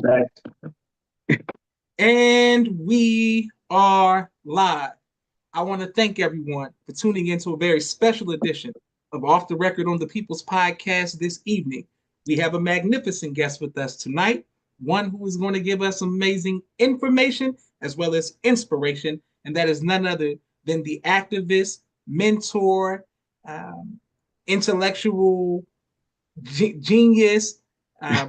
Right. And we are live. I want to thank everyone for tuning in to a very special edition of Off the Record on the People's Podcast this evening. We have a magnificent guest with us tonight, one who is going to give us amazing information as well as inspiration, and that is none other than the activist, mentor, um, intellectual genius,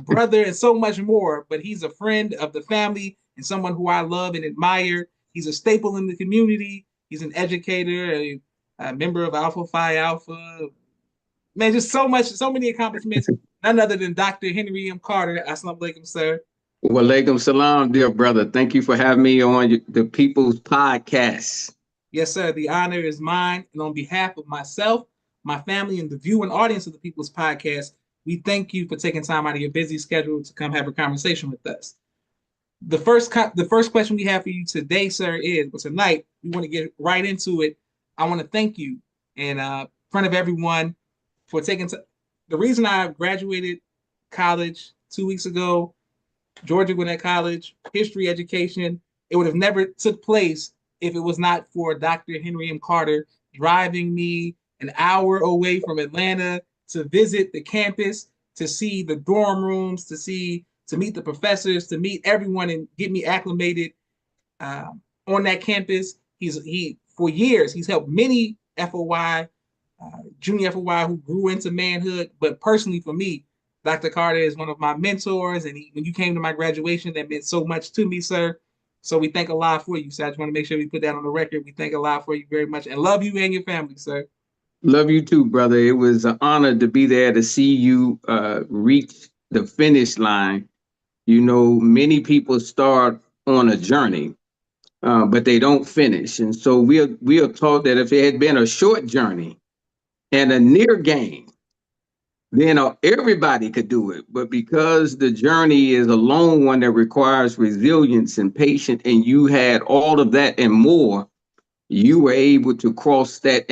brother, and so much more. But he's a friend of the family and someone who I love and admire. He's a staple in the community. He's an educator, a member of Alpha Phi Alpha. Man, just so much, so many accomplishments. None other than Dr. Henry M. Carter. Assalamu alaikum, sir. Walaikum salam, dear brother. Thank you for having me on the People's Podcast. Yes, sir. The honor is mine. And on behalf of myself, my family, and the viewing audience of the People's Podcast, we thank you for taking time out of your busy schedule to come have a conversation with us. The first question we have for you today, sir, is, but tonight we want to get right into it. I want to thank you in front of everyone for taking the reason I graduated college 2 weeks ago, Georgia Gwinnett College, history education. It would have never took place if it was not for Dr. Henry M. Carter driving me an hour away from Atlanta to visit the campus, to see the dorm rooms, to meet the professors, to meet everyone and get me acclimated on that campus. He for years he's helped many FOY, junior FOY who grew into manhood. But personally for me, Dr. Carter is one of my mentors, and when you came to my graduation, that meant so much to me, sir. So we thank Allah for you, sir. I just want to make sure we put that on the record. We thank Allah for you very much and love you and your family, sir. Love you too, brother. It was an honor to be there to see you reach the finish line. You know, many people start on a journey, but they don't finish. And so we are taught that if it had been a short journey and a near gain, then everybody could do it. But because the journey is a long one that requires resilience and patience, and you had all of that and more, you were able to cross that.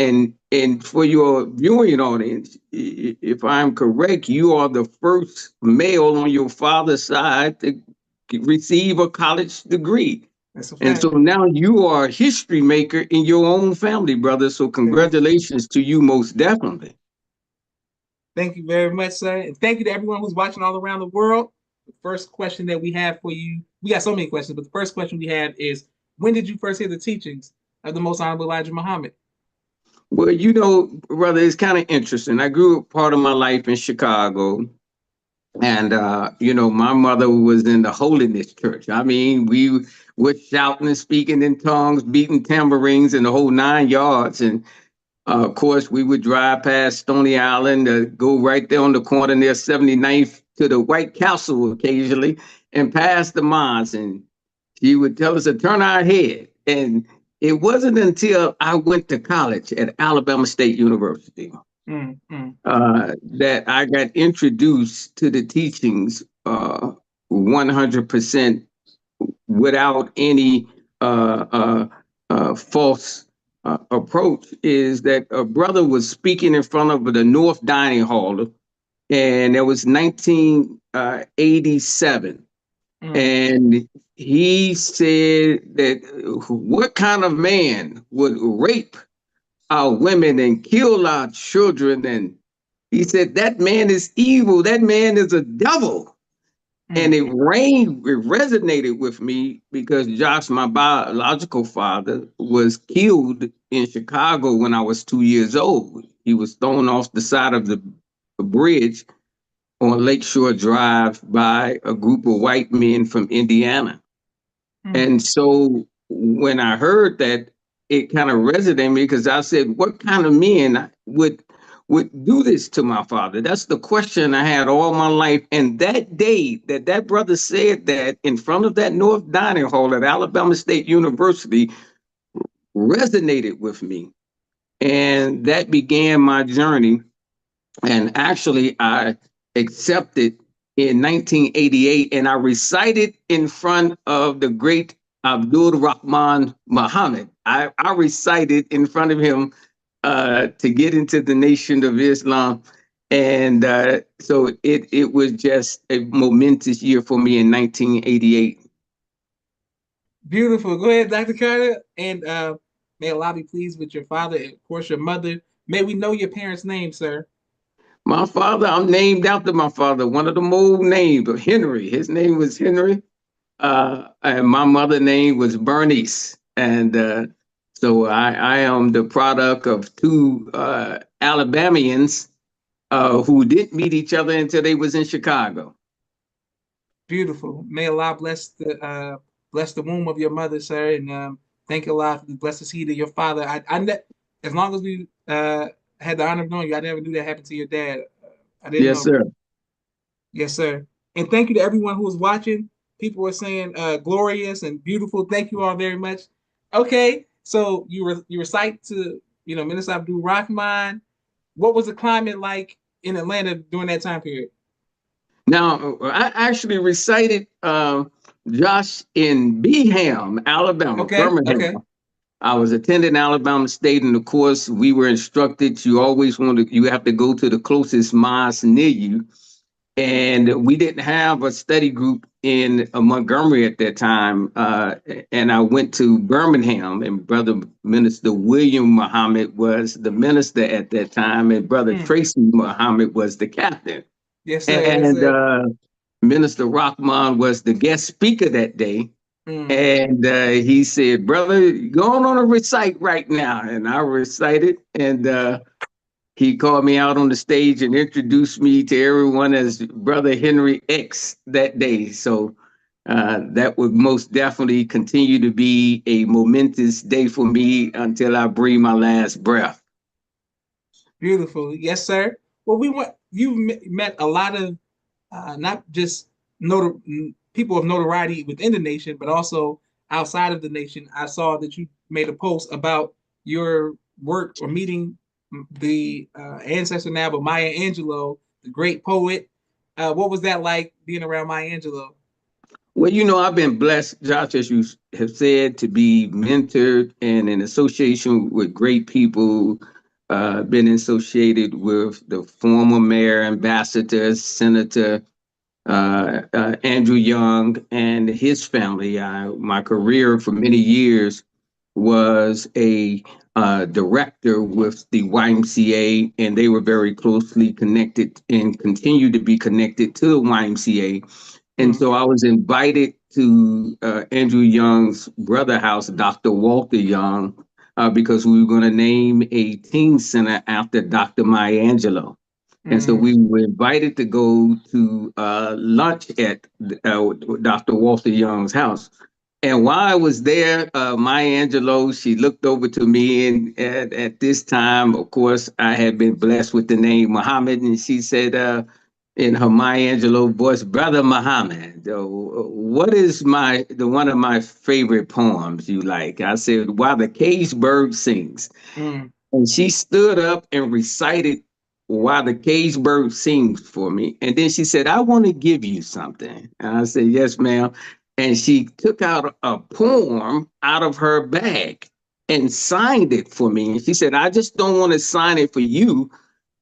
And for your viewing audience, if I'm correct, you are the first male on your father's side to receive a college degree. That's a And so fact. now you are a history maker in your own family, brother. So congratulations to you, most definitely. Thank you very much, sir. And thank you to everyone who's watching all around the world. The first question that we have for you, we got so many questions, but the first question we have is, when did you first hear the teachings of the Most Honorable Elijah Muhammad? Well, you know, brother, it's kind of interesting. I grew up part of my life in Chicago. And, you know, my mother was in the holiness church. I mean, we were shouting and speaking in tongues, beating tambourines and the whole 9 yards. And of course, we would drive past Stony Island, go right there on the corner near 79th to the White Castle occasionally and pass the mosque. And she would tell us to turn our head. And it wasn't until I went to college at Alabama State University that I got introduced to the teachings 100% without any false approach. Is that a brother was speaking in front of the North Dining Hall, and it was 1987. And he said that what kind of man would rape our women and kill our children? And he said that man is evil. That man is a devil. And it resonated with me because Josh, my biological father, was killed in Chicago when I was 2 years old. He was thrown off the side of the bridge on Lakeshore Drive by a group of white men from Indiana. And so when I heard that, it kind of resonated with me because I said, what kind of men would do this to my father? That's the question I had all my life. And that day that brother said that in front of that North Dining Hall at Alabama State University resonated with me. And that began my journey. And actually, I accepted in 1988, and I recited in front of the great Abdul Rahman Muhammad. I recited in front of him to get into the Nation of Islam. And so it was just a momentous year for me in 1988. Beautiful. Go ahead, Dr. Carter. And may Allah be pleased with your father and, of course, your mother. May we know your parents' name, sir? My father, I'm named after my father, one of them old names, but Henry. His name was Henry. And my mother name was Bernice. And so I am the product of two Alabamians who didn't meet each other until they was in Chicago. Beautiful. May Allah bless the womb of your mother, sir, and thank Allah for the blessed seed of your father. As long as we had the honor of knowing you, I never knew that happened to your dad. I didn't Yes, know, bro. sir. Yes, sir. And thank you to everyone who was watching. People were saying glorious and beautiful. Thank you all very much. Okay, so you recite to Minister Abdul Rahman. What was the climate like in Atlanta during that time period? Now, I actually recited Josh in Beham, Alabama, Okay, Birmingham. okay. I was attending Alabama State, and of course, we were instructed you have to go to the closest mosque near you. And we didn't have a study group in Montgomery at that time. And I went to Birmingham, and Brother Minister William Muhammad was the minister at that time, and Brother Hmm. Tracy Muhammad was the captain. Yes, sir. Yes, And sir. Minister Rahman was the guest speaker that day. Hmm. And he said, "Brother, go on and recite right now." And I recited, and he called me out on the stage and introduced me to everyone as Brother Henry X that day. So that would most definitely continue to be a momentous day for me until I breathe my last breath. Beautiful. Yes, sir. Well, met a lot of not just people of notoriety within the nation, but also outside of the nation. I saw that you made a post about your work or meeting the ancestor now, but Maya Angelou, the great poet. What was that like being around Maya Angelou? Well, I've been blessed, Josh, as you have said, to be mentored and in association with great people. Been associated with the former mayor, ambassador, senator, Andrew Young and his family. My career for many years was a director with the YMCA, and they were very closely connected and continue to be connected to the YMCA. And Hmm. so I was invited to Andrew Young's brother house, Dr. Walter Young, because we were going to name a teen center after Dr. Maya Angelou. And so Hmm. we were invited to go to lunch at Dr. Walter Young's house. And while I was there, Maya Angelou, she looked over to me, and at this time, of course, I had been blessed with the name Muhammad, and she said, in her Maya Angelou voice, "Brother Muhammad, what is the one of my favorite poems you like?" I said, "While the caged bird sings." Hmm. And she stood up and recited While the Caged Bird Sings for me. And then she said, "I want to give you something." And I said, "Yes, ma'am." And she took out a poem out of her bag and signed it for me. And she said, "I just don't want to sign it for you,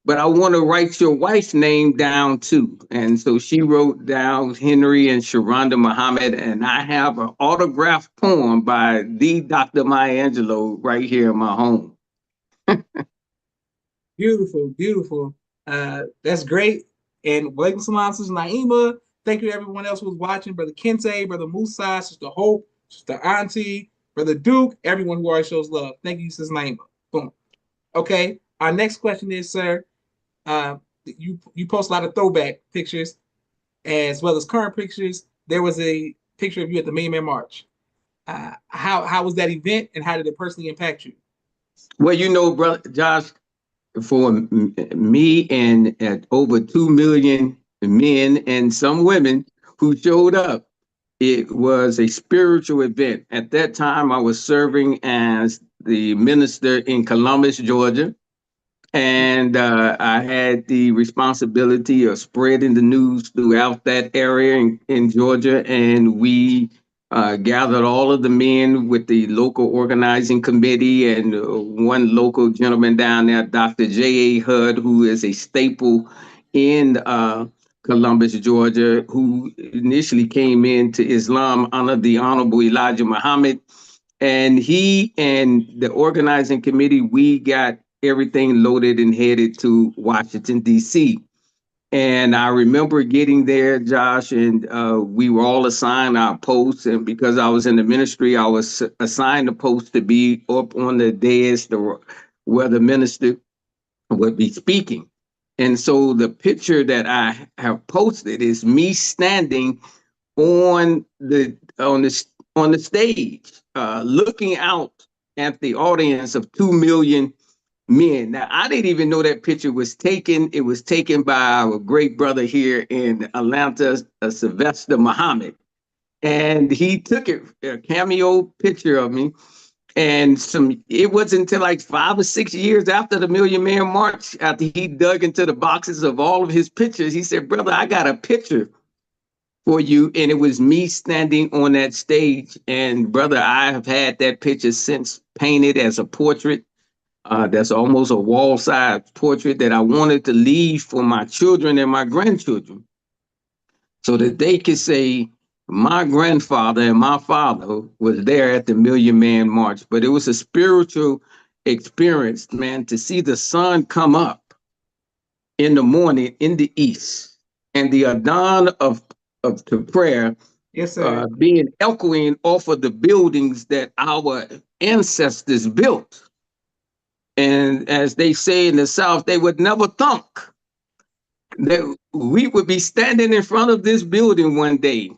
but I want to write your wife's name down too." And so she wrote down Henry and Sharonda Muhammad. And I have an autographed poem by the Dr. Maya Angelou right here in my home. Beautiful, beautiful. That's great. And Walaikum Salam, Sister Naima. Thank you to everyone else who was watching. Brother Kente, Brother Musa, Sister Hope, Sister Auntie, Brother Duke, everyone who always shows love. Thank you, Sister Naima. Boom. Okay. Our next question is, sir, you post a lot of throwback pictures as well as current pictures. There was a picture of you at the Million Man March. How was that event and how did it personally impact you? Well, brother Josh, for me and at over 2 million men and some women who showed up, it was a spiritual event. At that time, I was serving as the minister in Columbus, Georgia. And I had the responsibility of spreading the news throughout that area in Georgia. And we gathered all of the men with the local organizing committee and one local gentleman down there, Dr. J.A. Hudd, who is a staple in Columbus, Georgia, who initially came into Islam under the Honorable Elijah Muhammad. And he and the organizing committee, we got everything loaded and headed to Washington, D.C. And I remember getting there, Josh, and we were all assigned our posts. And because I was in the ministry, I was assigned a post to be up on the dais where the minister would be speaking. And so the picture that I have posted is me standing on the stage, looking out at the audience of 2 million men. Now, I didn't even know that picture was taken. It was taken by our great brother here in Atlanta, Sylvester Muhammad. And he took a cameo picture of me. And it wasn't until like 5 or 6 years after the Million Man March, after he dug into the boxes of all of his pictures, he said, "Brother, I got a picture for you." And it was me standing on that stage. And brother, I have had that picture since, painted as a portrait. That's almost a wall-size portrait that I wanted to leave for my children and my grandchildren, so that they could say, my grandfather and my father was there at the Million Man March. But it was a spiritual experience, man, to see the sun come up in the morning in the east, and the adhan of to prayer, yes, sir, being echoing off of the buildings that our ancestors built. And as they say in the South, they would never thunk that we would be standing in front of this building one day,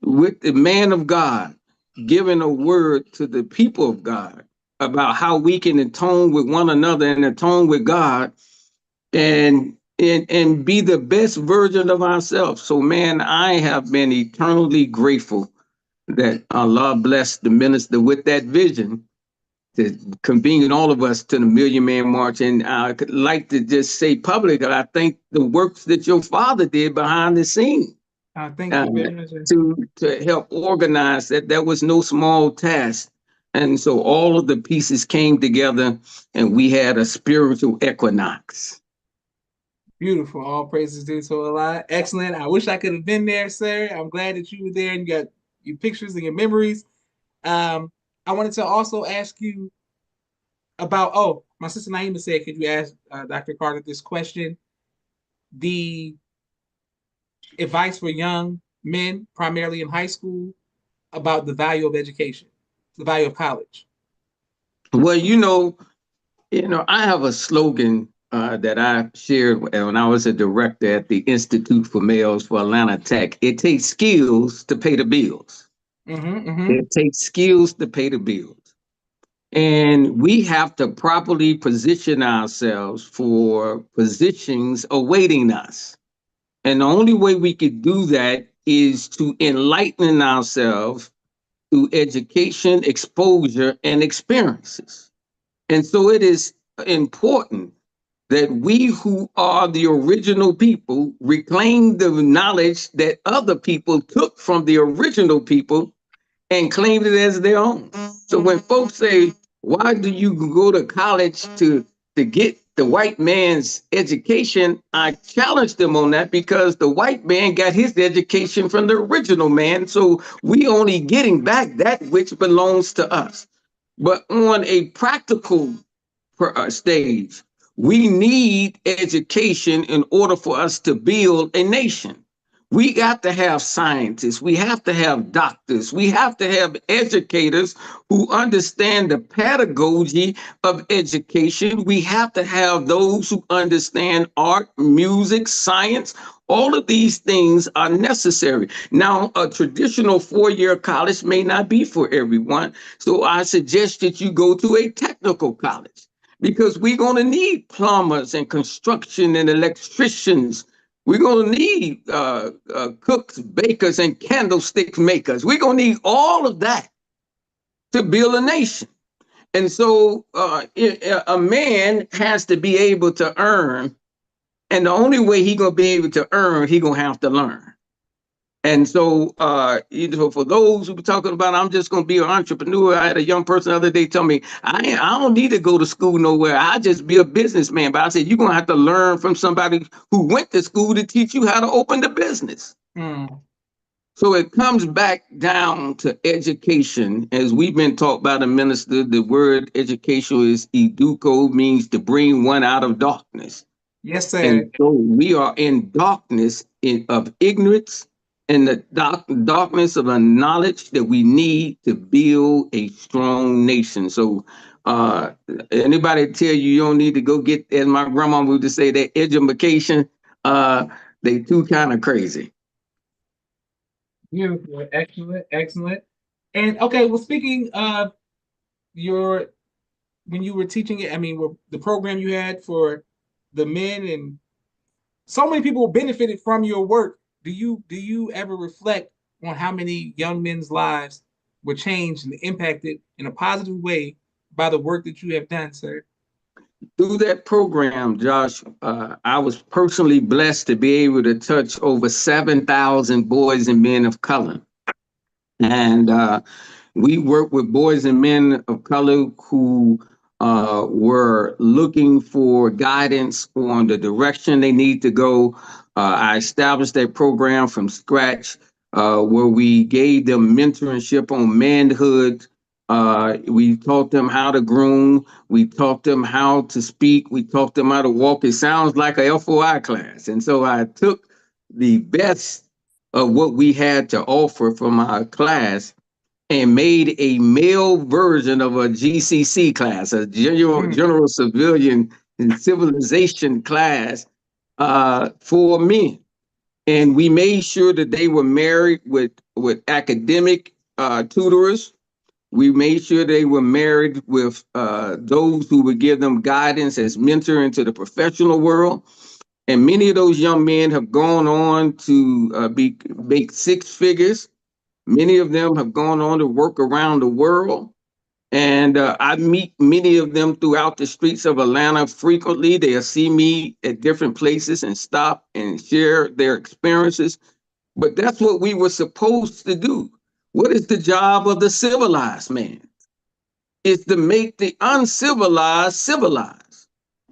with the man of God giving a word to the people of God about how we can atone with one another and atone with God, and be the best version of ourselves. So, man, I have been eternally grateful that Allah blessed the minister with that vision to convene all of us to the Million Man March. And I could like to just say publicly, I think the works that your father did behind the scene, thank you very much. to help organize that was no small task. And so all of the pieces came together and we had a spiritual equinox. Beautiful. All praises due to Allah. Excellent. I wish I could have been there, sir. I'm glad that you were there and you got your pictures and your memories. I wanted to also ask you about, my sister Naima said, could you ask Dr. Carter this question? The advice for young men, primarily in high school, about the value of education, the value of college. Well, I have a slogan that I shared when I was a director at the Institute for Males for Atlanta Tech. It takes skills to pay the bills. It takes skills to pay the bills. And we have to properly position ourselves for positions awaiting us. And the only way we could do that is to enlighten ourselves through education, exposure, and experiences. And so it is important that we who are the original people reclaim the knowledge that other people took from the original people and claimed it as their own. So when folks say, why do you go to college to get the white man's education? I challenge them on that, because the white man got his education from the original man. So we only getting back that which belongs to us. But on a practical stage, we need education in order for us to build a nation. We got to have scientists. We have to have doctors. We have to have educators who understand the pedagogy of education. We have to have those who understand art, music, science. All of these things are necessary. Now, a traditional four-year college may not be for everyone. So I suggest that you go to a technical college, because we're going to need plumbers and construction and electricians. We're going to need cooks, bakers, and candlestick makers. We're going to need all of that to build a nation. And so a man has to be able to earn. And the only way he's going to be able to earn, he's going to have to learn. And so, for those who be talking about, I'm just going to be an entrepreneur. I had a young person the other day tell me, I don't need to go to school nowhere. I just be a businessman. But I said, you're going to have to learn from somebody who went to school to teach you how to open the business. Mm. So it comes back down to education. As we've been taught by the minister, the word education is educo, means to bring one out of darkness. Yes, sir. And so we are in darkness of ignorance and the darkness of a knowledge that we need to build a strong nation. So uh, anybody tell you don't need to go get, as my grandma would just say, that education, they too kind of crazy. Beautiful. Excellent. Excellent. And okay, well, speaking of your when you were teaching it, I mean, the program you had for the men, and so many people benefited from your work. Do you ever reflect on how many young men's lives were changed and impacted in a positive way by the work that you have done, sir? Through that program, Josh, I was personally blessed to be able to touch over 7,000 boys and men of color. And we work with boys and men of color who were looking for guidance on the direction they need to go. I established that program from scratch where we gave them mentorship on manhood. We taught them how to groom. We taught them how to speak. We taught them how to walk. It sounds like a FOI class. And so I took the best of what we had to offer from our class and made a male version of a GCC class, a general civilian and civilization class for men. And we made sure that they were married with academic tutors. We made sure they were married with those who would give them guidance as mentor into the professional world. And many of those young men have gone on to make six figures. Many of them have gone on to work around the world. And I meet many of them throughout the streets of Atlanta frequently. They'll see me at different places and stop and share their experiences. But that's what we were supposed to do. What is the job of the civilized man? It's to make the uncivilized civilized.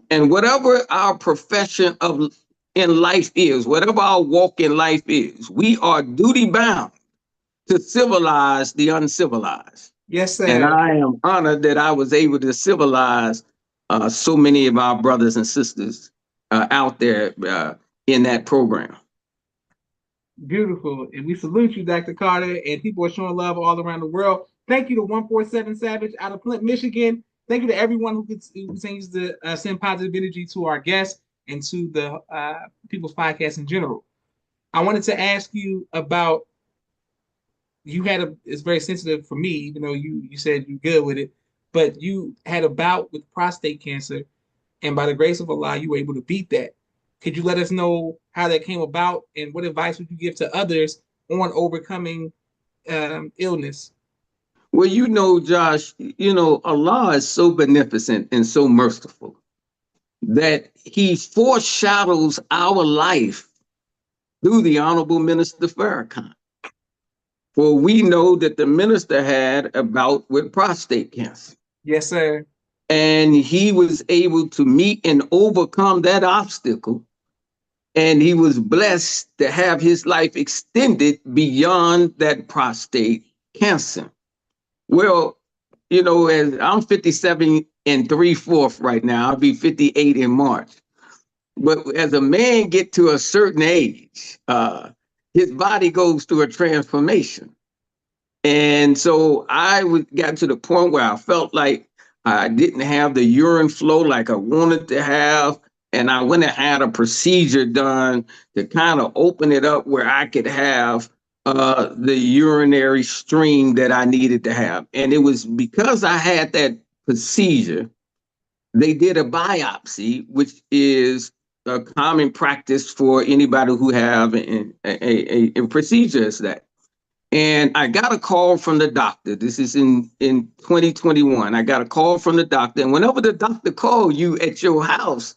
And whatever our profession of in life is, whatever our walk in life is, we are duty bound to civilize the uncivilized. Yes, And sir. I am honored that I was able to civilize so many of our brothers and sisters out there in that program. Beautiful. And we salute you, Dr. Carter. And people are showing love all around the world. Thank you to 147 Savage out of Flint, Michigan. Thank you to everyone who continues to send positive energy to our guests and to the People's Podcast in general. I wanted to ask you about, it's very sensitive for me, even though you said you're good with it, but you had a bout with prostate cancer, and by the grace of Allah, you were able to beat that. Could you let us know how that came about, and what advice would you give to others on overcoming illness? Well, Josh, Allah is so beneficent and so merciful that he foreshadows our life through the Honorable Minister Farrakhan. For we know that the minister had a bout with prostate cancer. Yes, sir. And he was able to meet and overcome that obstacle. And he was blessed to have his life extended beyond that prostate cancer. Well, as I'm 57 and 3/4 right now, I'll be 58 in March. But as a man get to a certain age, his body goes through a transformation. And so got to the point where I felt like I didn't have the urine flow like I wanted to have. And I went and had a procedure done to kind of open it up where I could have the urinary stream that I needed to have. And it was because I had that procedure, they did a biopsy, which is a common practice for anybody who have a procedure as that. And I got a call from the doctor. This is in 2021. I got a call from the doctor. And whenever the doctor calls you at your house,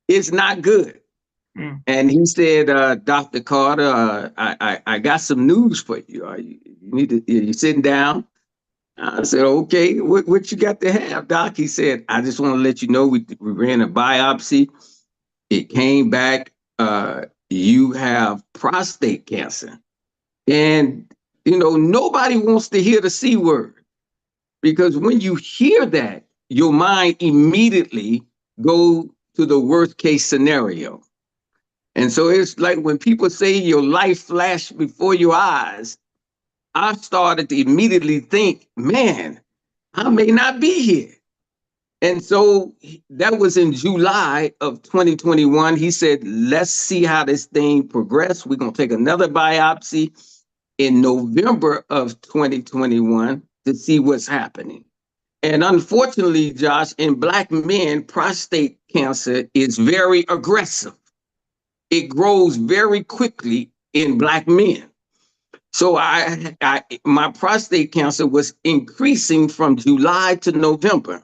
it's not good. And he said, Dr. Carter, I got some news for you. You sitting down? I said, okay, what you got to have, Doc? He said, I just want to let you know we ran a biopsy. It came back, you have prostate cancer. And, nobody wants to hear the C word, because when you hear that, your mind immediately go to the worst case scenario. And so it's like when people say your life flashed before your eyes, I started to immediately think, man, I may not be here. And so that was in July of 2021. He said, let's see how this thing progresses. We're going to take another biopsy in November of 2021 to see what's happening. And unfortunately, Josh, in Black men, prostate cancer is very aggressive. It grows very quickly in Black men. So my prostate cancer was increasing from July to November.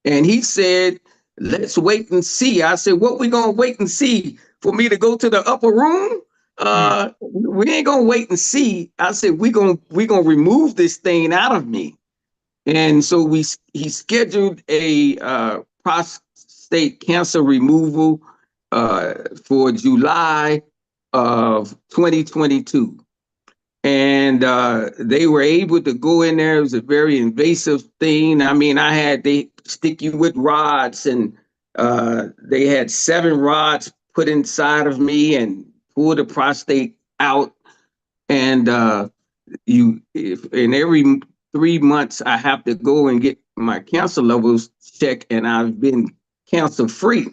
And he said, let's wait and see. I said, what we gonna wait and see? For me to go to the upper room? We ain't gonna wait and see. I said, we gonna remove this thing out of me. And so he scheduled a prostate cancer removal for July of 2022. And they were able to go in there. It was a very invasive thing. I mean, they stick you with rods, and they had 7 rods put inside of me and pull the prostate out. And in every 3 months, I have to go and get my cancer levels checked, and I've been cancer free.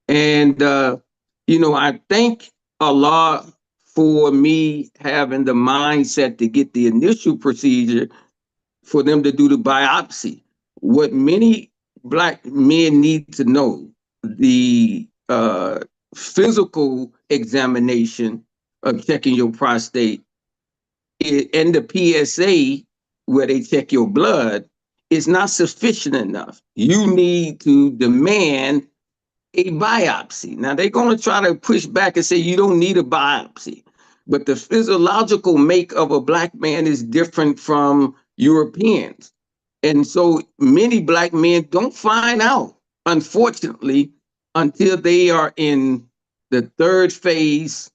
And, I thank Allah for me having the mindset to get the initial procedure for them to do the biopsy. What many Black men need to know, the physical examination of checking your prostate and the PSA, where they check your blood, is not sufficient enough. You need to demand a biopsy. Now, they're going to try to push back and say you don't need a biopsy. But the physiological make of a Black man is different from Europeans. And so many Black men don't find out, unfortunately, until they are in the 3rd phase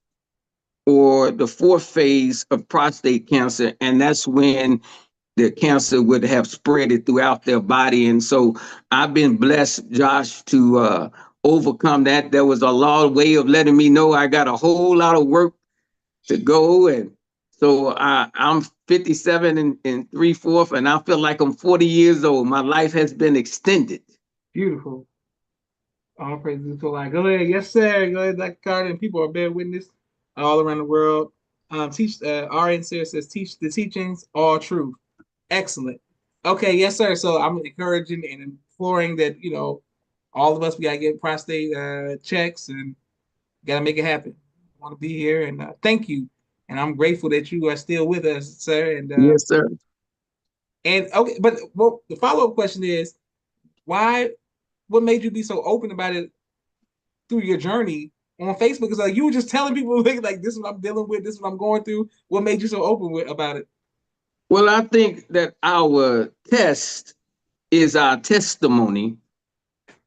or the 4th phase of prostate cancer. And that's when the cancer would have spread it throughout their body. And so I've been blessed, Josh, to overcome that. There was a long way of letting me know I got a whole lot of work to go. And so I'm 57 and 3/4, and I feel like I'm 40 years old. My life has been extended. Beautiful. All praises to Allah. Go ahead. Yes, sir. Go ahead, Dr. Carter. And people are bear witness all around the world. RN says, teach the teachings, all truth. Excellent. Okay, yes, sir. So I'm encouraging and imploring that, all of us, we got to get prostate checks and got to make it happen. I want to be here, and thank you. And I'm grateful that you are still with us, sir. And yes, sir. And okay, but the follow-up question is, what made you be so open about it through your journey on Facebook? Because like you were just telling people like this is what I'm dealing with, this is what I'm going through. What made you so open about it? Well, I think that our test is our testimony,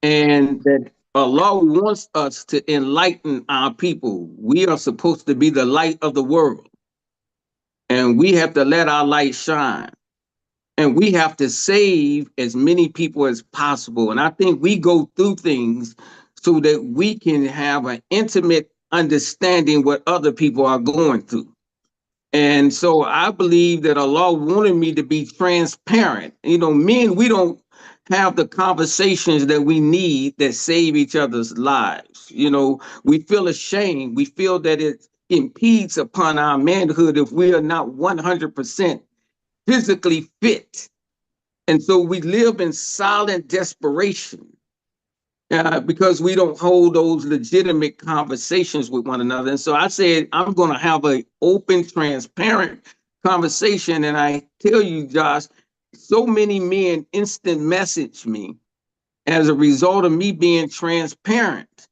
and that Allah wants us to enlighten our people. We are supposed to be the light of the world, and we have to let our light shine. And we have to save as many people as possible. And I think we go through things so that we can have an intimate understanding what other people are going through. And so I believe that Allah wanted me to be transparent. Men, we don't have the conversations that we need that save each other's lives. We feel ashamed. We feel that it impedes upon our manhood if we are not 100% physically fit. And so we live in silent desperation because we don't hold those legitimate conversations with one another. And so I said, I'm going to have an open, transparent conversation. And I tell you, Josh, so many men instant message me as a result of me being transparent.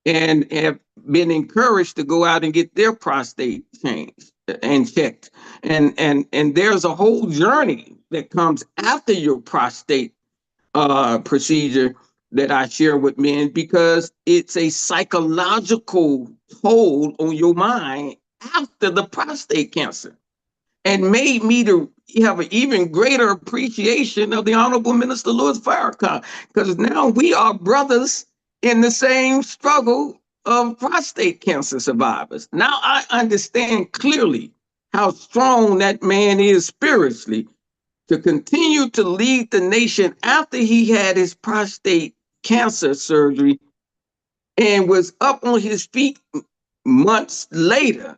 and have been encouraged to go out and get their prostate changed and checked. And there's a whole journey that comes after your prostate procedure that I share with men, because it's a psychological toll on your mind after the prostate cancer, and made me to have an even greater appreciation of the Honorable Minister Louis Farrakhan, because now we are brothers in the same struggle of prostate cancer survivors. Now I understand clearly how strong that man is spiritually to continue to lead the nation after he had his prostate cancer surgery and was up on his feet months later.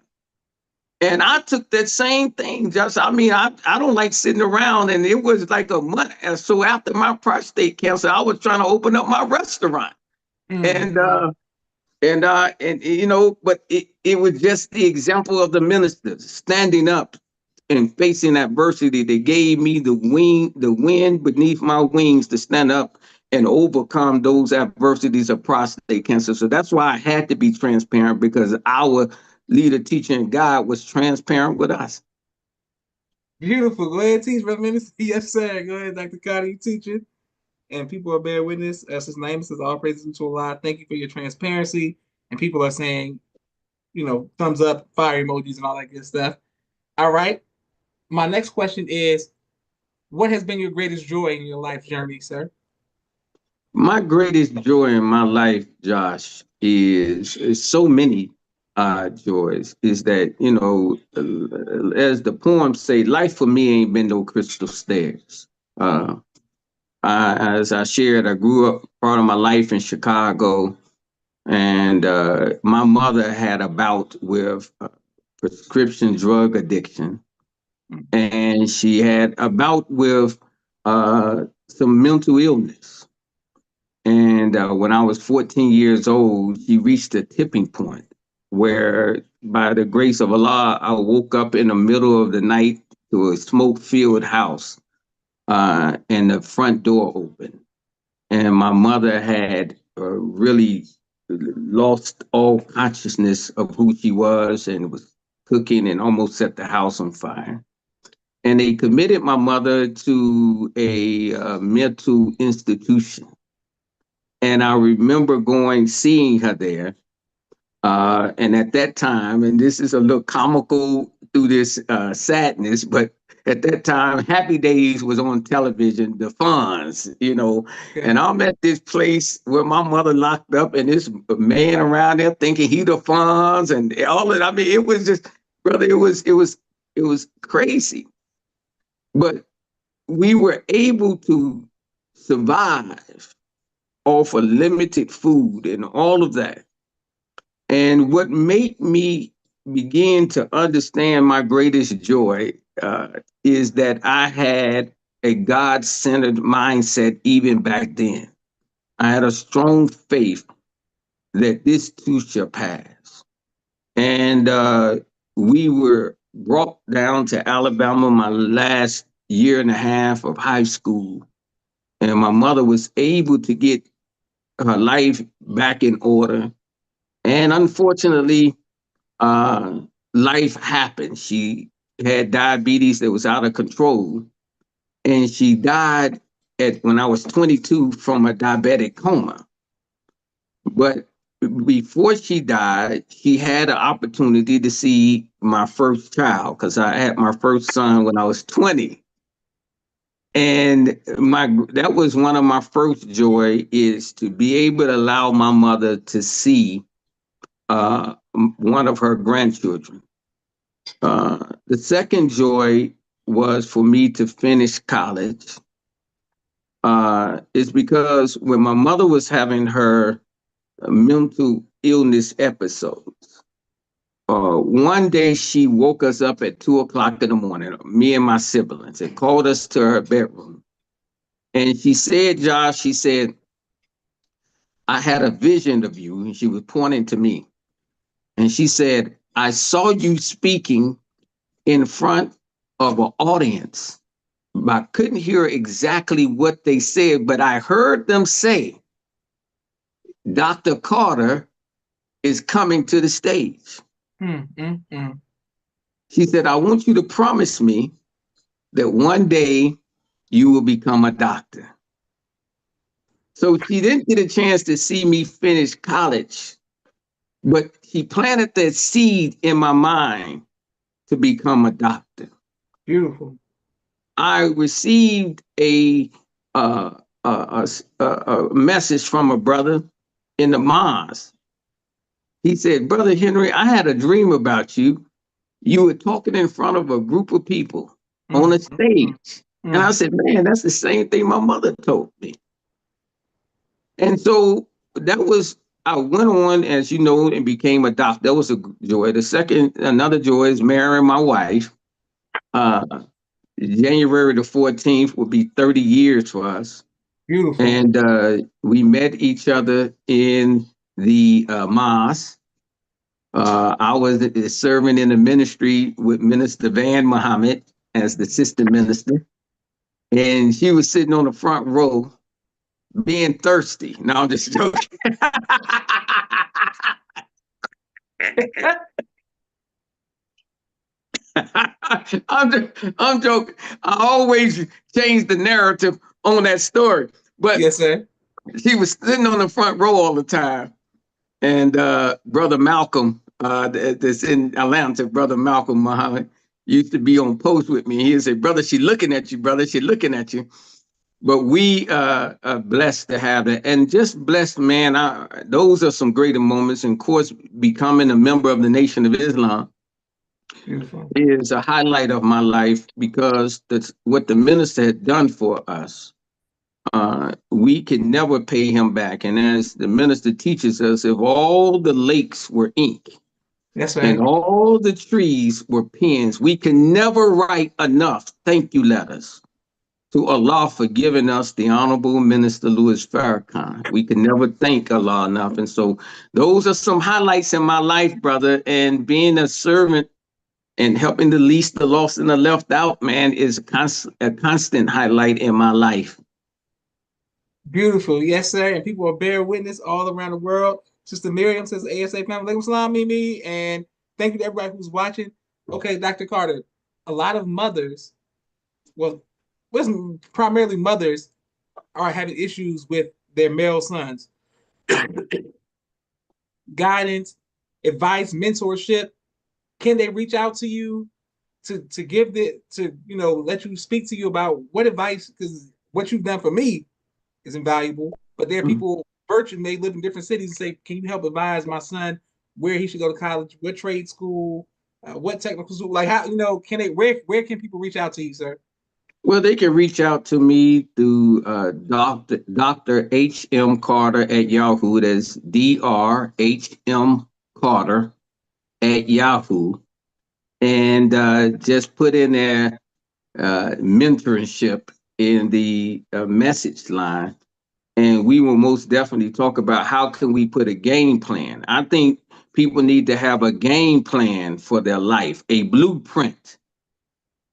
And I took that same thing, just I mean, I don't like sitting around, and it was like a month or so after my prostate cancer, I was trying to open up my restaurant. And and you know, but it was just the example of the ministers standing up and facing adversity that gave me the wind beneath my wings to stand up and overcome those adversities of prostate cancer. So that's why I had to be transparent, because our leader, teacher, and God was transparent with us. Beautiful. Go ahead, teach, Brother Minister. Yes, sir. Go ahead, Dr. Carter, you teaching. And people are bearing witness. As his name says, all praises to Allah. Thank you for your transparency. And people are saying, you know, thumbs up, fire emojis, and all that good stuff. All right. My next question is, what has been your greatest joy in your life journey, sir? My greatest joy in my life, Josh, is so many joys. Is that, you know, as the poem say, life for me ain't been no crystal stairs. Uh, as I shared, I grew up part of my life in Chicago, and my mother had a bout with prescription drug addiction, and she had a bout with some mental illness. And when I was 14 years old, she reached a tipping point where, by the grace of Allah, I woke up in the middle of the night to a smoke-filled house, and the front door open. And my mother had really lost all consciousness of who she was, and was cooking and almost set the house on fire. And they committed my mother to a mental institution. And I remember seeing her there. And at that time, and this is a little comical through this sadness, but at that time, Happy Days was on television, the Fonz, you know. And I'm at this place where my mother locked up, and this man around there thinking he the Fonz and all that. I mean, it was just, brother, it was crazy. But we were able to survive off of limited food and all of that. And what made me begin to understand my greatest joy is that I had a God-centered mindset even back then. I had a strong faith that this too shall pass. And we were brought down to Alabama my last year and a half of high school. And my mother was able to get her life back in order. And unfortunately, life happened. She had diabetes that was out of control, and she died when I was 22 from a diabetic coma. But before she died, she had an opportunity to see my first child, because I had my first son when I was 20. And that was one of my first joy, is to be able to allow my mother to see one of her grandchildren. The second joy was for me to finish college. It's because when my mother was having her mental illness episodes, one day she woke us up at 2 o'clock in the morning, me and my siblings, and called us to her bedroom. And she said, Josh, she said, I had a vision of you. And she was pointing to me. And she said, I saw you speaking in front of an audience. I couldn't hear exactly what they said, but I heard them say, Dr. Carter is coming to the stage. Mm, mm, mm. She said, I want you to promise me that one day you will become a doctor. So she didn't get a chance to see me finish college, but she planted that seed in my mind to become a doctor. Beautiful. I received uh, a message from a brother in the mosque. He said, Brother Henry, I had a dream about you. You were talking in front of a group of people on a Mm, mm, stage. And I mm. said, man, that's the same thing my mother told me. And so that was, I went on, as you know, and became a doctor. That was a joy. Another joy is marrying my wife. Uh, January the 14th will be 30 years for us. Beautiful. And we met each other in the mosque. I was serving in the ministry with Minister Van Muhammad as the assistant minister. And she was sitting on the front row being thirsty. No, I'm just joking. I'm joking. I always change the narrative on that story. But Yes, sir. she was sitting on the front row all the time. And Brother Malcolm, that's in Atlanta, Brother Malcolm Muhammad, used to be on post with me. He'd say, Brother, she looking at you, brother, she looking at you. But we are blessed to have it. And just blessed, man, those are some greater moments. And of course, becoming a member of the Nation of Islam Beautiful. is a highlight of my life because that's what the minister had done for us. We can never pay him back. And as the minister teaches us, if all the lakes were ink Yes, and sir. all the trees were pens, we can never write enough thank you letters to Allah for giving us the Honorable Minister Louis Farrakhan. We can never thank Allah enough. And so those are some highlights in my life, brother. And being a servant and helping the least, the lost, and the left out, man, is a constant highlight in my life. Beautiful. Yes, sir. And people are bear witness all around the world. Sister Miriam says, ASA family, alaikum salam, Mimi. And thank you to everybody who's watching. Okay, Dr. Carter, a lot of mothers, well, primarily mothers, are having issues with their male sons. Guidance, advice, mentorship. Can they reach out to you to give let you speak to you about what advice? Because what you've done for me is invaluable. But there are people virtually may live in different cities and say, "Can you help advise my son where he should go to college, what trade school, what technical school? Like how can they? Where can people reach out to you, sir?" Well, they can reach out to me through Dr. H.M. Carter at Yahoo. That's Dr. H.M. Carter at Yahoo. And just put in there mentorship in the message line. And we will most definitely talk about how can we put a game plan. I think people need to have a game plan for their life, a blueprint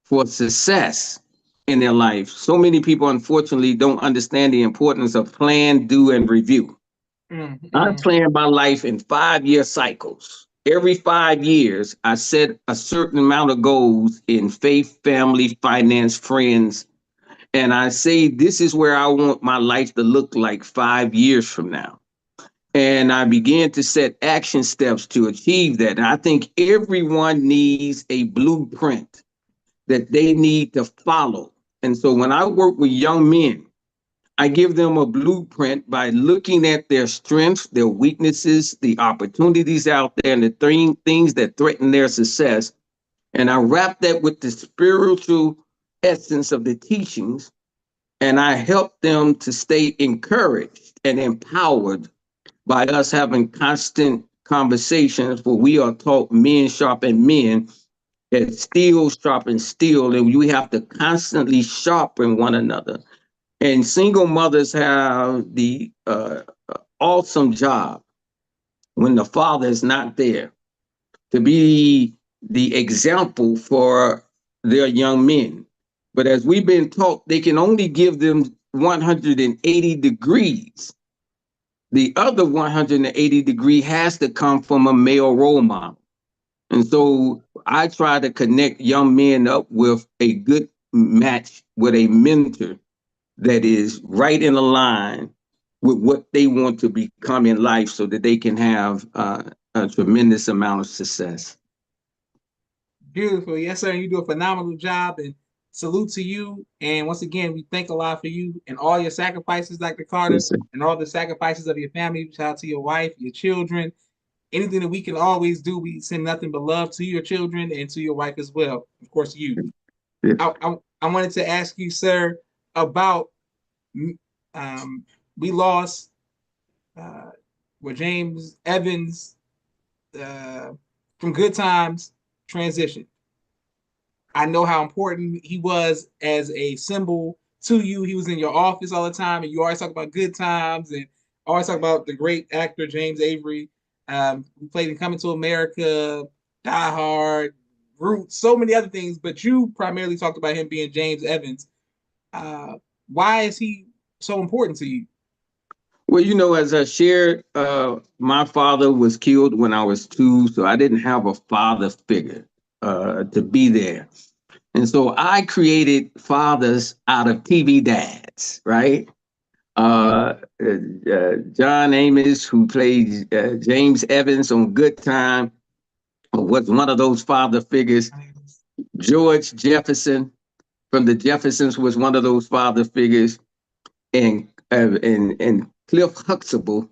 for success in their life. So many people, unfortunately, don't understand the importance of plan, do, and review. I plan my life in 5-year cycles. Every 5 years, I set a certain amount of goals in faith, family, finance, friends, and I say, this is where I want my life to look like 5 years from now. And I began to set action steps to achieve that. And I think everyone needs a blueprint that they need to follow. And so when I work with young men, I give them a blueprint by looking at their strengths, their weaknesses, the opportunities out there, and the things that threaten their success. And I wrap that with the spiritual essence of the teachings. And I help them to stay encouraged and empowered by us having constant conversations where we are taught men sharpen men, that steel sharpens steel, and we have to constantly sharpen one another. And single mothers have the awesome job when the father is not there to be the example for their young men. But as we've been taught, they can only give them 180 degrees. the other 180 degree has to come from a male role model. And so I try to connect young men up with a good match with a mentor that is right in line with what they want to become in life so that they can have a tremendous amount of success. Beautiful. Yes, sir. You do a phenomenal job, and salute to you. And once again, we thank Allah for you and all your sacrifices, Dr. Carter, Yes, sir. and all the sacrifices of your family. Shout out to your wife, your children. Anything that we can always do, we send nothing but love to your children and to your wife as well. Of course, you. Yes. I wanted to ask you, sir, about we lost uh, with James Evans from Good Times transition. I know how important he was as a symbol to you. He was in your office all the time, and you always talk about Good Times and always talk about the great actor James Avery, who played in Coming to America, Die Hard, Roots, so many other things. But you primarily talked about him being James Evans. Uh, why is he so important to you? Well, as I shared, my father was killed when I was 2, so I didn't have a father figure to be there. And so I created fathers out of TV dads, right? John Amos, who played James Evans on Good Time, was one of those father figures. George Jefferson from the Jeffersons was one of those father figures, and Cliff Huxtable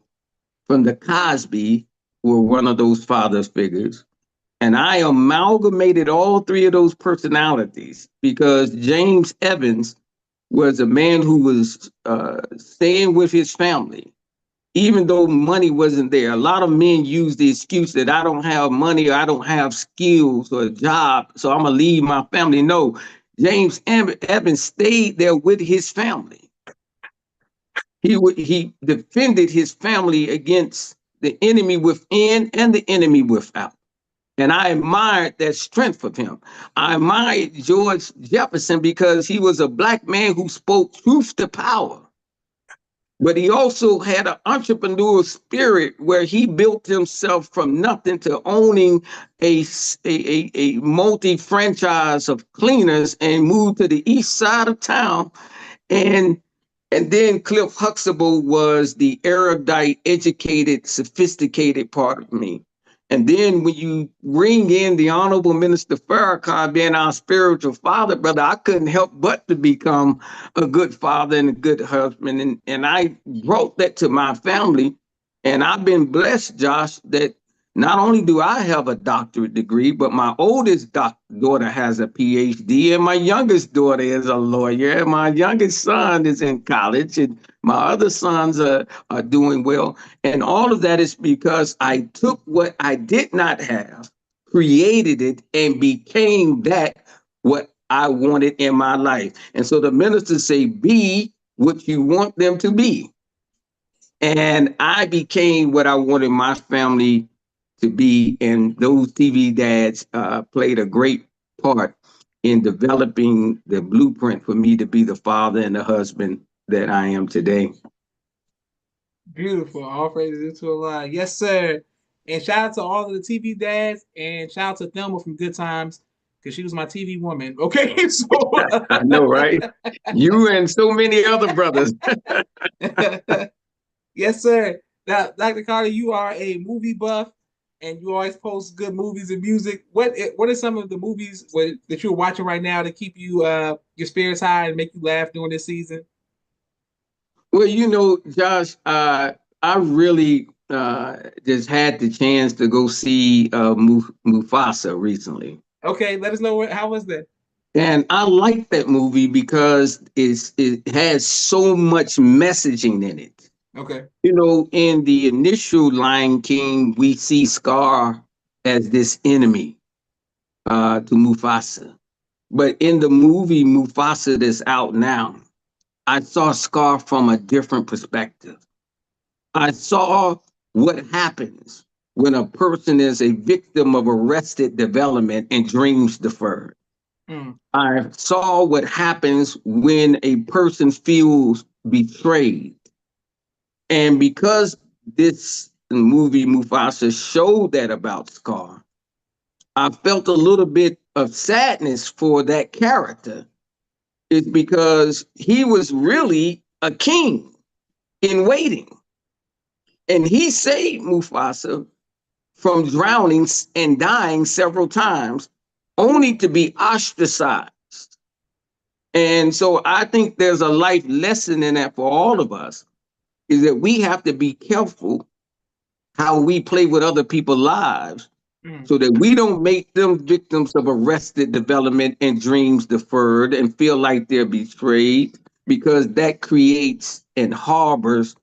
from the Cosby were one of those father figures. And I amalgamated all 3 of those personalities because James Evans was a man who was staying with his family, even though money wasn't there. A lot of men use the excuse that I don't have money or I don't have skills or a job, so I'm going to leave my family. No, James Evans stayed there with his family. He defended his family against the enemy within and the enemy without. And I admired that strength of him. I admired George Jefferson because he was a black man who spoke truth to power. But he also had an entrepreneurial spirit where he built himself from nothing to owning a multi-franchise of cleaners and moved to the east side of town. And and then Cliff Huxtable was the erudite, educated, sophisticated part of me. And then when you bring in the Honorable Minister Farrakhan being our spiritual father, brother, I couldn't help but to become a good father and a good husband. And I brought that to my family. And I've been blessed, Josh, that not only do I have a doctorate degree, but my oldest daughter has a PhD, and my youngest daughter is a lawyer, and my youngest son is in college, and my other sons are doing well. And all of that is because I took what I did not have, created it, and became that what I wanted in my life. And so the ministers say, be what you want them to be. And I became what I wanted my family to be, and those TV dads played a great part in developing the blueprint for me to be the father and the husband that I am today. Beautiful. All praises to Allah. Yes, sir. And shout out to all of the TV dads, and shout out to Thelma from Good Times because she was my TV woman. Okay, so I know, right? You and so many other brothers. yes, sir. Now, Dr. Carter, you are a movie buff, and you always post good movies and music. What are some of the movies that you're watching right now to keep you your spirits high and make you laugh during this season? Well, Josh, I really just had the chance to go see Mufasa recently. Okay, let us know how was that? And I like that movie because it has so much messaging in it. Okay. In the initial Lion King, we see Scar as this enemy to Mufasa. But in the movie Mufasa that's out now, I saw Scar from a different perspective. I saw what happens when a person is a victim of arrested development and dreams deferred. I saw what happens when a person feels betrayed. And because this movie Mufasa showed that about Scar, I felt a little bit of sadness for that character. It's because he was really a king in waiting. And he saved Mufasa from drowning and dying several times, only to be ostracized. And so I think there's a life lesson in that for all of us, is that we have to be careful how we play with other people's lives so that we don't make them victims of arrested development and dreams deferred and feel like they're betrayed, because that creates and harbors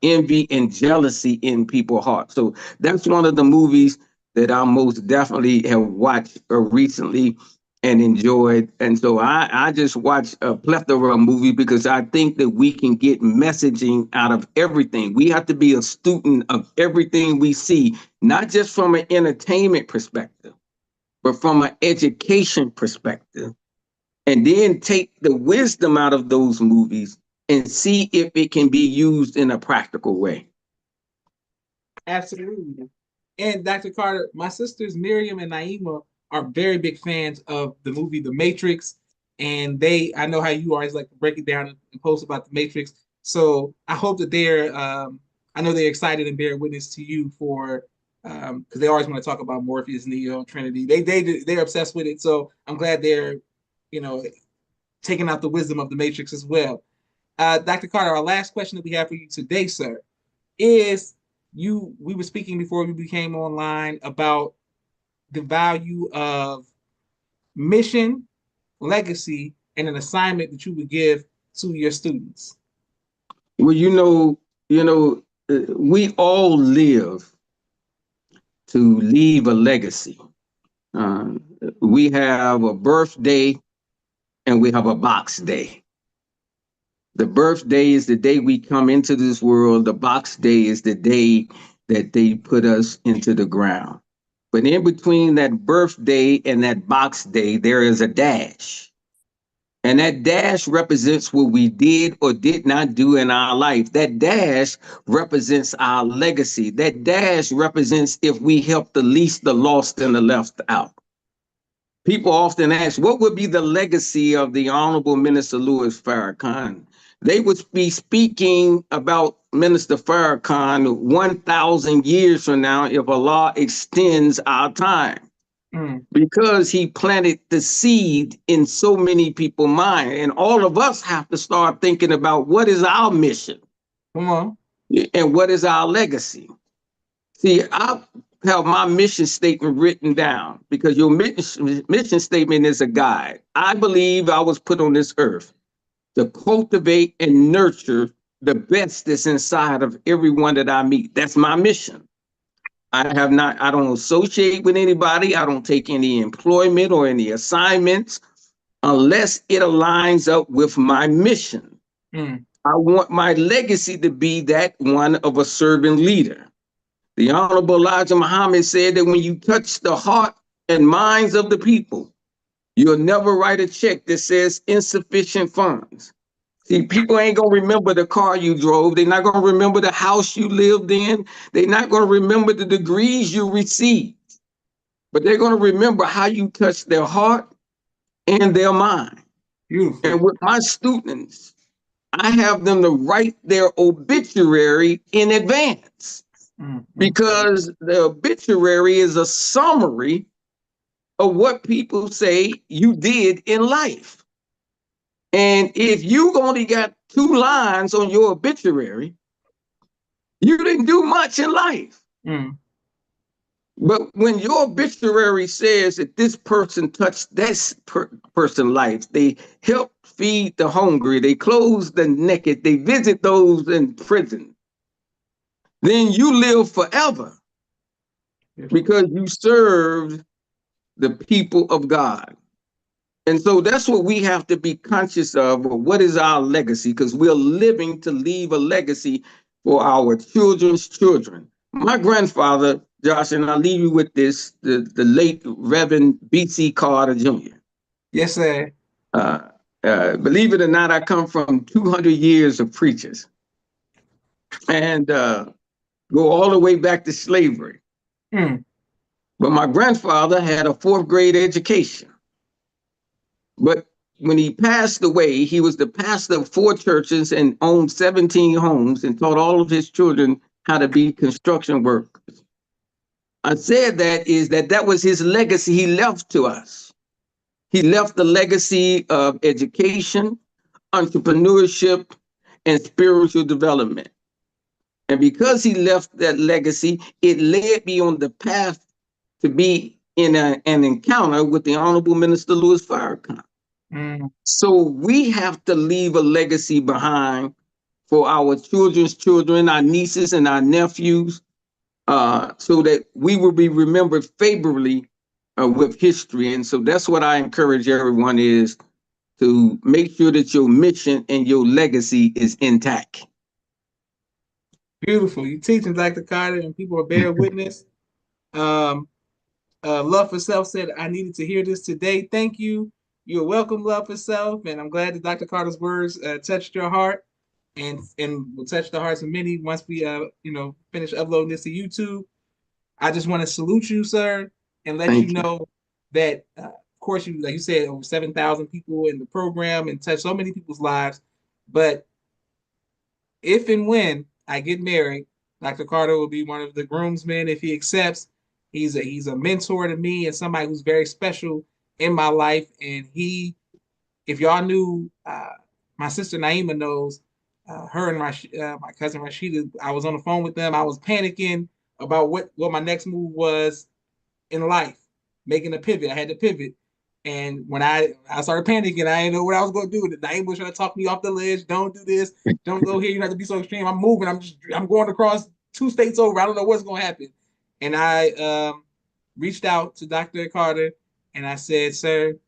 envy and jealousy in people's hearts. So that's one of the movies that I most definitely have watched recently and enjoyed. And so I just watched a plethora of movies because I think that we can get messaging out of everything. We have to be a student of everything we see, not just from an entertainment perspective, but from an education perspective. And then take the wisdom out of those movies and see if it can be used in a practical way. Absolutely. And Dr. Carter, my sisters Miriam and Naima are very big fans of the movie The Matrix. And I know how you always like to break it down and post about The Matrix. So I hope that I know they're excited and bear witness to you for, because they always want to talk about Morpheus, Neo, Trinity. They're obsessed with it. So I'm glad they're, taking out the wisdom of The Matrix as well. Dr. Carter, our last question that we have for you today, sir, is we were speaking before we became online about the value of mission, legacy, and an assignment that you would give to your students. Well, we all live to leave a legacy. We have a birthday and we have a box day. The birthday is the day we come into this world. The box day is the day that they put us into the ground. But in between that birthday and that box day, there is a dash. And that dash represents what we did or did not do in our life. That dash represents our legacy. That dash represents if we helped the least, the lost, and the left out. People often ask, what would be the legacy of the Honorable Minister Louis Farrakhan? They would be speaking about Minister Farrakhan 1,000 years from now if Allah extends our time. Because he planted the seed in so many people's mind. And all of us have to start thinking about what is our mission? Come on. And what is our legacy? See, I have my mission statement written down because your mission statement is a guide. I believe I was put on this earth to cultivate and nurture the best that's inside of everyone that I meet. That's my mission. I don't associate with anybody. I don't take any employment or any assignments unless it aligns up with my mission. I want my legacy to be that one of a servant leader. The Honorable Elijah Muhammad said that when you touch the heart and minds of the people, you'll never write a check that says insufficient funds. See, people ain't going to remember the car you drove. They're not going to remember the house you lived in. They're not going to remember the degrees you received. But they're going to remember how you touched their heart and their mind. Beautiful. And with my students, I have them to write their obituary in advance. Because the obituary is a summary of what people say you did in life. And if you only got 2 lines on your obituary, you didn't do much in life. But when your obituary says that this person touched this person's life, they helped feed the hungry, they clothed the naked, they visit those in prison, then you live forever because you served the people of God. And so that's what we have to be conscious of. What is our legacy? Because we're living to leave a legacy for our children's children. My grandfather, Josh, and I'll leave you with this, the late Reverend B.C. Carter Jr. Yes, sir. Believe it or not, I come from 200 years of preachers. And go all the way back to slavery. Mm. But my grandfather had a 4th grade education. But when he passed away, he was the pastor of 4 churches and owned 17 homes and taught all of his children how to be construction workers. I said that was his legacy he left to us. He left the legacy of education, entrepreneurship, and spiritual development. And because he left that legacy, it led me on the path to be in an encounter with the Honorable Minister Louis Farrakhan. Mm. So we have to leave a legacy behind for our children's children, our nieces and our nephews, so that we will be remembered favorably with history. And so that's what I encourage everyone is to make sure that your mission and your legacy is intact. Beautiful. You teaching Dr. Carter, and people are bearing witness. Love for Self said, I needed to hear this today. Thank you. You're welcome, Love for Self. And I'm glad that Dr. Carter's words touched your heart and will touch the hearts of many once we finish uploading this to YouTube. I just want to salute you, sir, and let you know that of course, you, like you said, over 7,000 people in the program and touch so many people's lives. But if and when I get married, Dr. Carter will be one of the groomsmen if he accepts. He's a mentor to me and somebody who's very special in my life. And if y'all knew, my sister Naima knows, her and my cousin Rashida, I was on the phone with them. I was panicking about what my next move was in life, making a pivot. I had to pivot. And when I started panicking, I didn't know what I was going to do. The Naima was trying to talk me off the ledge. Don't do this. Don't go here. You have to be so extreme. I'm moving. I'm going across 2 states over. I don't know what's going to happen. And I reached out to Dr. Carter and I said, sir,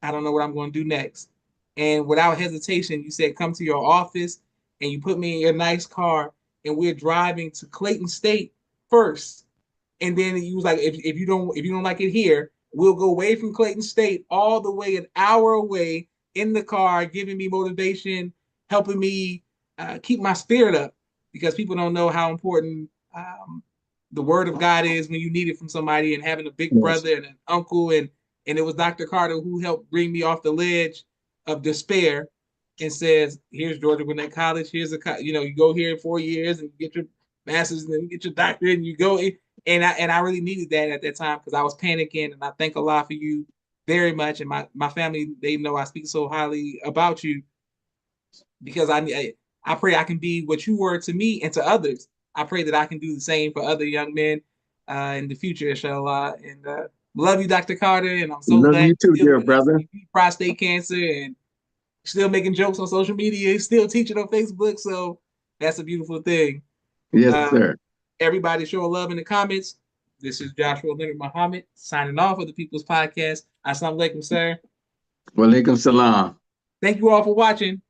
I don't know what I'm going to do next. And without hesitation, you said, come to your office, and you put me in your nice car, and we're driving to Clayton State first. And then he was like, if you don't like it here, we'll go away from Clayton State all the way an hour away in the car, giving me motivation, helping me keep my spirit up, because people don't know how important the word of God is when you need it from somebody, and having a big brother and an uncle. And it was Dr. Carter who helped bring me off the ledge of despair and says, here's Georgia Gwinnett College. Here's you go here in 4 years and you get your master's and then you get your doctorate and you go. And I really needed that at that time because I was panicking. And I thank Allah for you very much. And my family, they know I speak so highly about you, because I pray I can be what you were to me and to others. I pray that I can do the same for other young men in the future, inshallah. And love you, Dr. Carter. And I'm so love glad you too, dear brother. You beat prostate cancer and still making jokes on social media, still teaching on Facebook. So that's a beautiful thing. Yes, sir. Everybody show love in the comments. This is Joshua Leonard Muhammad signing off of the People's Podcast. Assalamu alaikum, sir. Wa alaikum salam. Thank you all for watching.